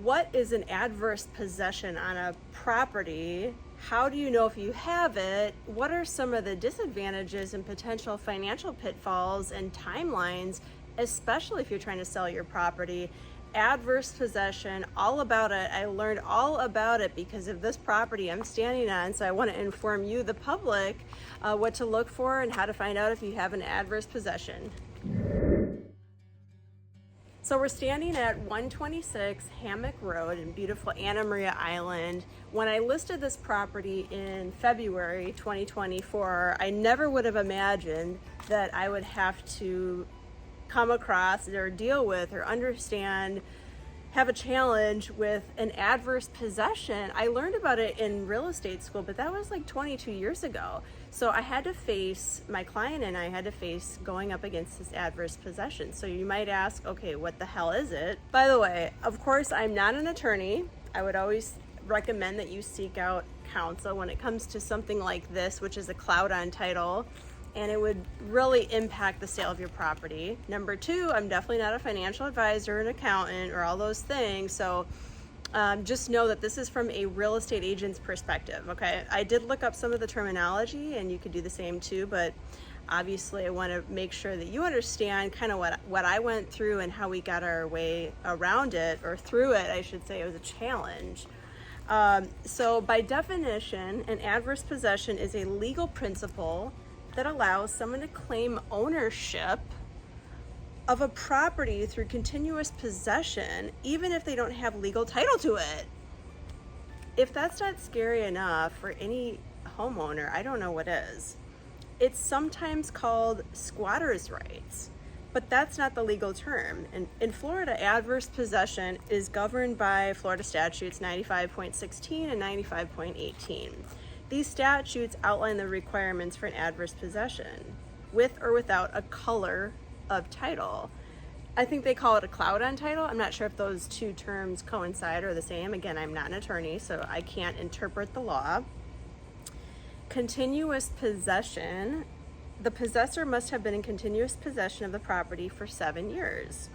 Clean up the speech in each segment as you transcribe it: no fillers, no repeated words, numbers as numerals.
What is an adverse possession on a property? How do you know if you have it? What are some of the disadvantages and potential financial pitfalls and timelines, especially if you're trying to sell your property? Adverse possession, all about it. I learned all about it because of this property I'm standing on, so I want to inform you, the public, what to look for and how to find out if you have an adverse possession. So we're standing at 126 Hammock Road in beautiful Anna Maria Island. When I listed this property in February 2024, I never would have imagined that I would have to come across or deal with or understand, have a challenge with an adverse possession. I learned about it in real estate school, but that was like 22 years ago. So I had to face, my client and I had to face going up against this adverse possession. So you might ask, okay, what the hell is it? By the way, of course, I'm not an attorney. I would always recommend that you seek out counsel when it comes to something like this, which is a cloud on title, and it would really impact the sale of your property. Number two, I'm definitely not a financial advisor, an accountant, or all those things. So just know that this is from a real estate agent's perspective, okay? I did look up some of the terminology, and you could do the same too, but obviously I want to make sure that you understand kind of what I went through and how we got our way around it, or through it, I should say. It was a challenge. So by definition, an adverse possession is a legal principle that allows someone to claim ownership of a property through continuous possession, even if they don't have legal title to it. If that's not scary enough for any homeowner, I don't know what is. It's sometimes called squatter's rights, but that's not the legal term. In Florida, adverse possession is governed by Florida Statutes 95.16 and 95.18. These statutes outline the requirements for an adverse possession, with or without a color of title. I think they call it a cloud on title. I'm not sure if those two terms coincide or the same. Again, I'm not an attorney, so I can't interpret the law. Continuous possession. The possessor must have been in continuous possession of the property for 7 years.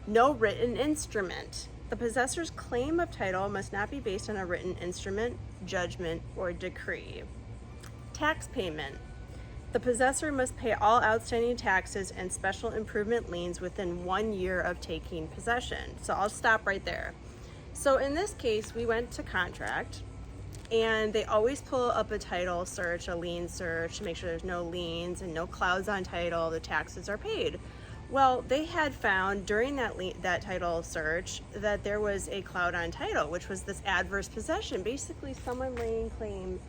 No written instrument. The possessor's claim of title must not be based on a written instrument, judgment, or decree. Tax payment. The possessor must pay all outstanding taxes and special improvement liens within 1 year of taking possession. So I'll stop right there. So in this case, we went to contract, and they always pull up a title search, a lien search, to make sure there's no liens and no clouds on title, the taxes are paid. Well, they had found during that title search that there was a cloud on title, which was this adverse possession. Basically, someone laying claim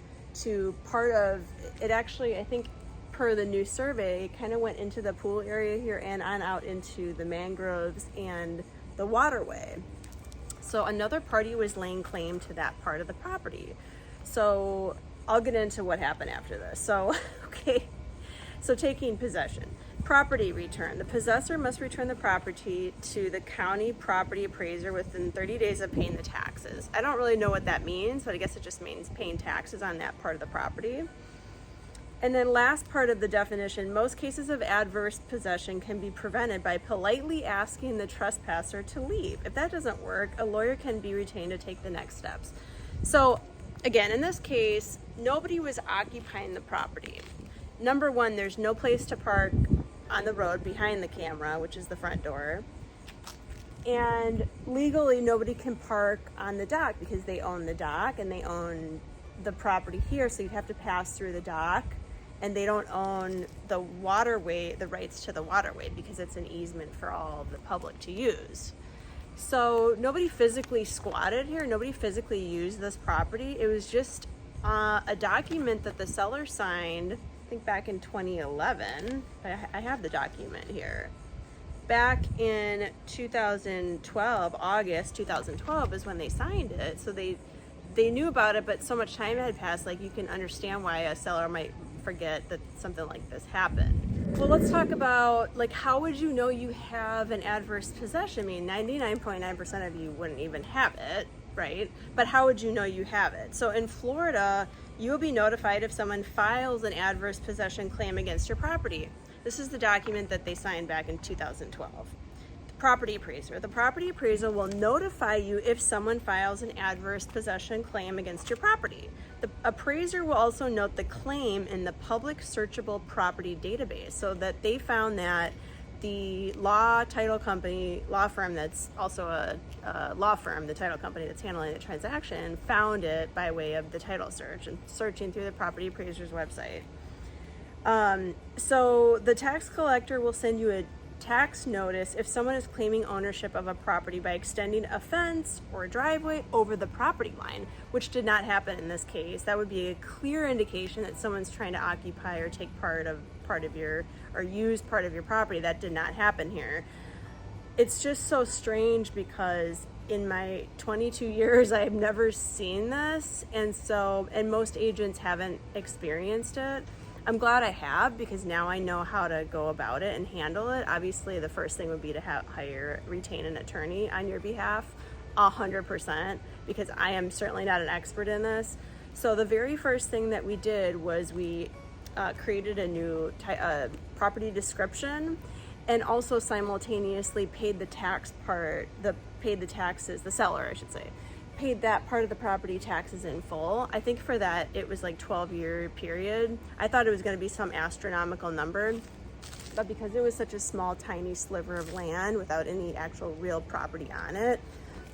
to part of it. Actually, I think per the new survey, kind of went into the pool area here and on out into the mangroves and the waterway. So another party was laying claim to that part of the property. So I'll get into what happened after this. So, okay. So taking possession. Property return. The possessor must return the property to the county property appraiser within 30 days of paying the taxes. I don't really know what that means, but I guess it just means paying taxes on that part of the property. And then last part of the definition, most cases of adverse possession can be prevented by politely asking the trespasser to leave. If that doesn't work, a lawyer can be retained to take the next steps. So again, in this case, nobody was occupying the property. Number one, there's no place to park on the road behind the camera, which is the front door. And legally, nobody can park on the dock because they own the dock and they own the property here. So you'd have to pass through the dock, and they don't own the waterway, the rights to the waterway, because it's an easement for all of the public to use. So nobody physically squatted here. Nobody physically used this property. It was just a document that the seller signed, I think back in 2011. I have the document here. Back in 2012, August 2012 is when they signed it. So they knew about it, but so much time had passed, like you can understand why a seller might forget that something like this happened. Well, let's talk about, like, how would you know you have an adverse possession? I mean, 99.9% of you wouldn't even have it, right? But how would you know you have it? So in Florida, you will be notified if someone files an adverse possession claim against your property. This is the document that they signed back in 2012. property appraiser. The property appraiser will notify you if someone files an adverse possession claim against your property. The appraiser will also note the claim in the public searchable property database, so that they found that the law firm that's also a law firm, the title company that's handling the transaction, found it by way of the title search and searching through the property appraiser's website. So the tax collector will send you a tax notice if someone is claiming ownership of a property by extending a fence or a driveway over the property line, which did not happen in this case. That would be a clear indication that someone's trying to occupy or take use part of your property. That did not happen here. It's just so strange because in my 22 years I have never seen this, and most agents haven't experienced it. I'm glad I have, because now I know how to go about it and handle it. Obviously, the first thing would be to retain an attorney on your behalf, 100%, because I am certainly not an expert in this. So the very first thing that we did was we created a new property description, and also simultaneously paid the seller, I should say, paid that part of the property taxes in full. I think for that it was like 12-year period. I thought it was going to be some astronomical number, but because it was such a small, tiny sliver of land without any actual real property on it,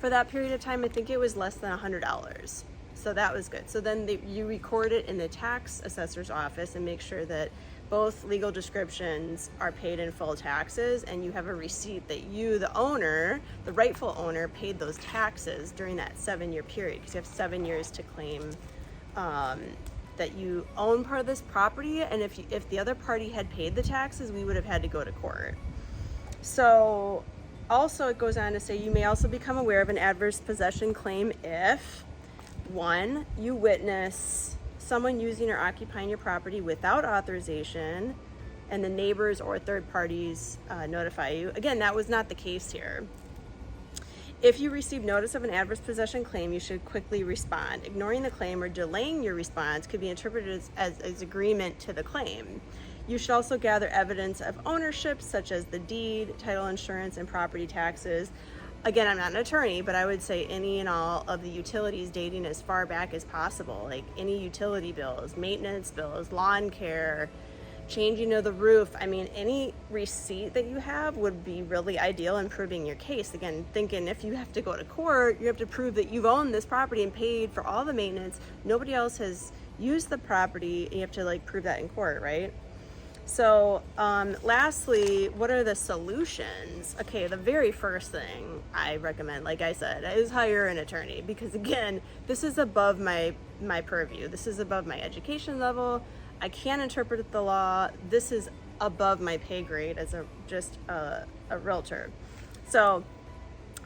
for that period of time, I think it was less than $100. So that was good. So then you record it in the tax assessor's office and make sure that both legal descriptions are paid in full taxes, and you have a receipt that you, the owner, the rightful owner, paid those taxes during that 7-year period, because you have 7 years to claim that you own part of this property. And if the other party had paid the taxes, we would have had to go to court. So also it goes on to say you may also become aware of an adverse possession claim if 1, you witness someone using or occupying your property without authorization, and the neighbors or third parties notify you. Again, that was not the case here. If you receive notice of an adverse possession claim, you should quickly respond. Ignoring the claim or delaying your response could be interpreted as agreement to the claim. You should also gather evidence of ownership, such as the deed, title insurance, and property taxes. Again, I'm not an attorney, but I would say any and all of the utilities dating as far back as possible, like any utility bills, maintenance bills, lawn care, changing of the roof. I mean, any receipt that you have would be really ideal in proving your case. Again, thinking if you have to go to court, you have to prove that you've owned this property and paid for all the maintenance. Nobody else has used the property, and you have to prove that in court, right? So lastly, what are the solutions? Okay, the very first thing I recommend, like I said, is hire an attorney, because again, this is above my purview. This is above my education level. I can't interpret the law. This is above my pay grade as just a realtor. So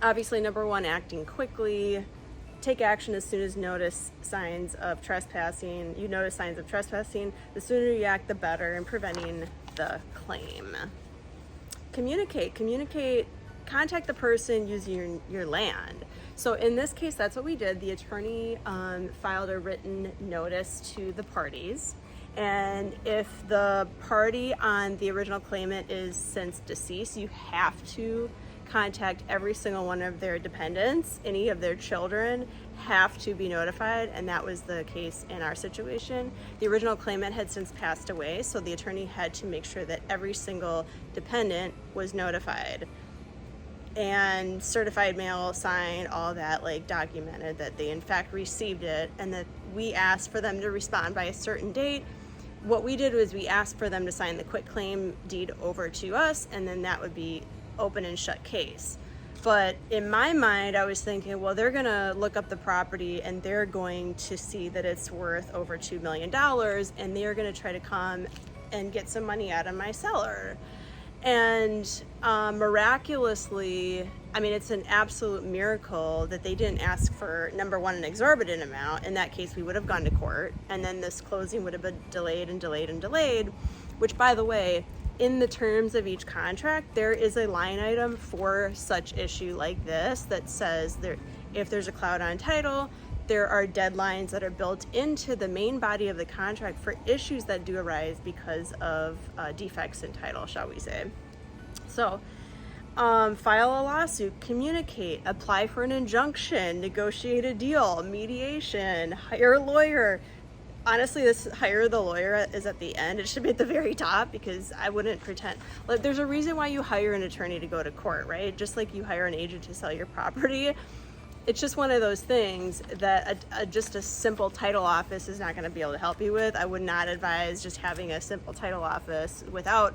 obviously, number 1, acting quickly. Take action as soon as you notice signs of trespassing. The sooner you act, the better in preventing the claim. Communicate. Contact the person using your land. So in this case, that's what we did. The attorney filed a written notice to the parties. And if the party on the original claimant is since deceased, you have to contact every single one of their dependents. Any of their children have to be notified, and that was the case in our situation. The original claimant had since passed away, so the attorney had to make sure that every single dependent was notified, and certified mail, signed, all that, documented that they in fact received it, and that we asked for them to respond by a certain date. What we did was we asked for them to sign the quitclaim deed over to us, and then that would be open and shut case. But in my mind, I was thinking, well, they're gonna look up the property and they're going to see that it's worth over $2 million, and they're gonna try to come and get some money out of my seller. And miraculously, I mean, it's an absolute miracle that they didn't ask for, number 1, an exorbitant amount. In that case, we would have gone to court, and then this closing would have been delayed, which, by the way, in the terms of each contract, there is a line item for such issue like this that says if there's a cloud on title, there are deadlines that are built into the main body of the contract for issues that do arise because of defects in title, shall we say. So file a lawsuit, communicate, apply for an injunction, negotiate a deal, mediation, hire a lawyer. Honestly, this hire the lawyer is at the end. It should be at the very top, because I wouldn't pretend. Like, there's a reason why you hire an attorney to go to court, right? Just like you hire an agent to sell your property. It's just one of those things that just a simple title office is not going to be able to help you with. I would not advise just having a simple title office without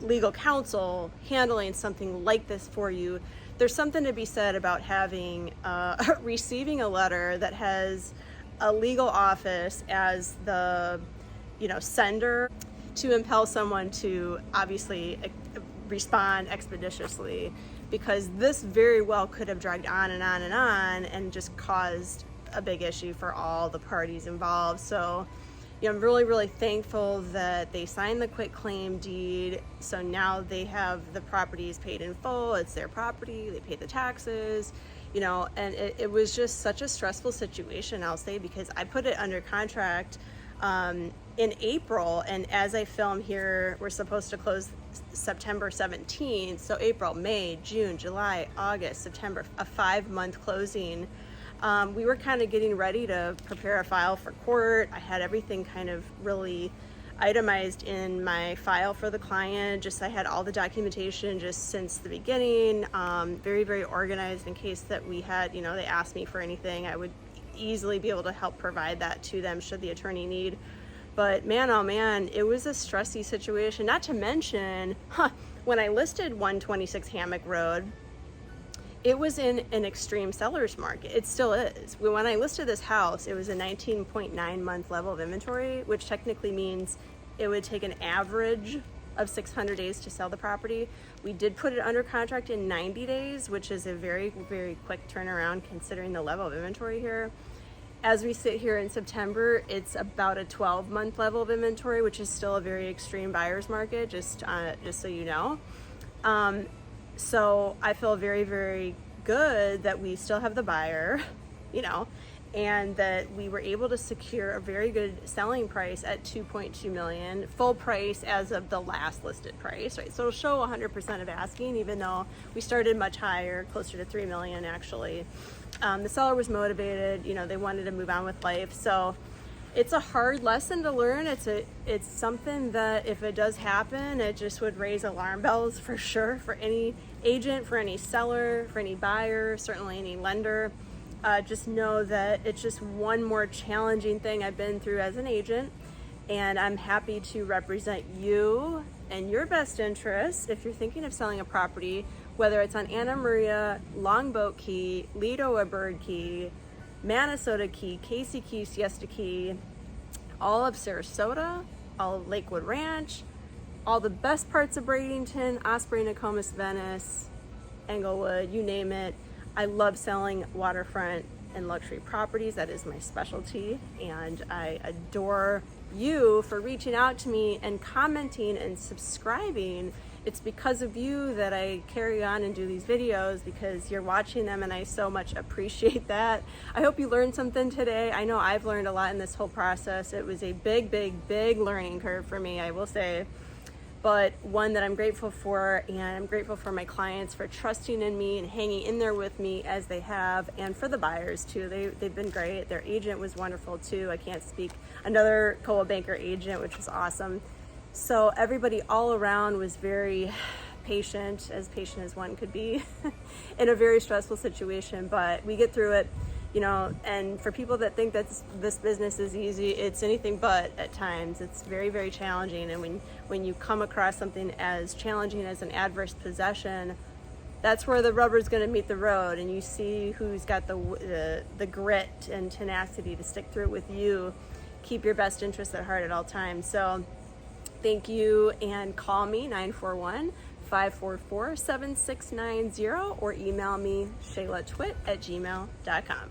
legal counsel handling something like this for you. There's something to be said about having receiving a letter that has a legal office as the sender, to impel someone to obviously respond expeditiously, because this very well could have dragged on and on and on and just caused a big issue for all the parties involved. So I'm really, really thankful that they signed the quitclaim deed. So now they have the properties paid in full. It's their property. They pay the taxes, and it was just such a stressful situation, I'll say, because I put it under contract in April. And as I film here, we're supposed to close September 17th. So April, May, June, July, August, September, a 5-month closing. We were kind of getting ready to prepare a file for court. I had everything kind of really itemized in my file for the client. I had all the documentation just since the beginning, very, very organized in case that we had, they asked me for anything. I would easily be able to help provide that to them should the attorney need. But man, oh man, it was a stressy situation. Not to mention, when I listed 126 Hammock Road, it was in an extreme seller's market. It still is. When I listed this house, it was a 19.9 month level of inventory, which technically means it would take an average of 600 days to sell the property. We did put it under contract in 90 days, which is a very, very quick turnaround considering the level of inventory here. As we sit here in September, it's about a 12-month level of inventory, which is still a very extreme buyer's market, just so you know. So I feel very, very good that we still have the buyer, and that we were able to secure a very good selling price at $2.2 million, full price as of the last listed price, right? So it'll show 100% of asking, even though we started much higher, closer to $3 million actually. The seller was motivated, they wanted to move on with life. So it's a hard lesson to learn. It's something that if it does happen, it just would raise alarm bells for sure, for any agent, for any seller, for any buyer, certainly any lender. Just know that it's just one more challenging thing I've been through as an agent, and I'm happy to represent you and your best interests if you're thinking of selling a property, whether it's on Anna Maria, Longboat Key, Lido Bird Key, Minnesota Key, Casey Key, Siesta Key, all of Sarasota, all of Lakewood Ranch, all the best parts of Bradenton, Osprey, Nokomis, Venice, Englewood, you name it. I love selling waterfront and luxury properties. That is my specialty, and I adore you for reaching out to me and commenting and subscribing. It's because of you that I carry on and do these videos, because you're watching them, and I so much appreciate that. I hope you learned something today. I know I've learned a lot in this whole process. It was a big, big, big learning curve for me, I will say, but one that I'm grateful for, and I'm grateful for my clients for trusting in me and hanging in there with me as they have, and for the buyers too. They've been great. Their agent was wonderful too. I can't speak. Another Coldwell Banker agent, which was awesome. So everybody all around was very patient as one could be in a very stressful situation, but we get through it, and for people that think that this business is easy, it's anything but at times. It's very, very challenging, and when you come across something as challenging as an adverse possession, that's where the rubber's going to meet the road, and you see who's got the grit and tenacity to stick through it with you. Keep your best interests at heart at all times. So thank you, and call me 941-544-7690 or email me shaylatwit@gmail.com.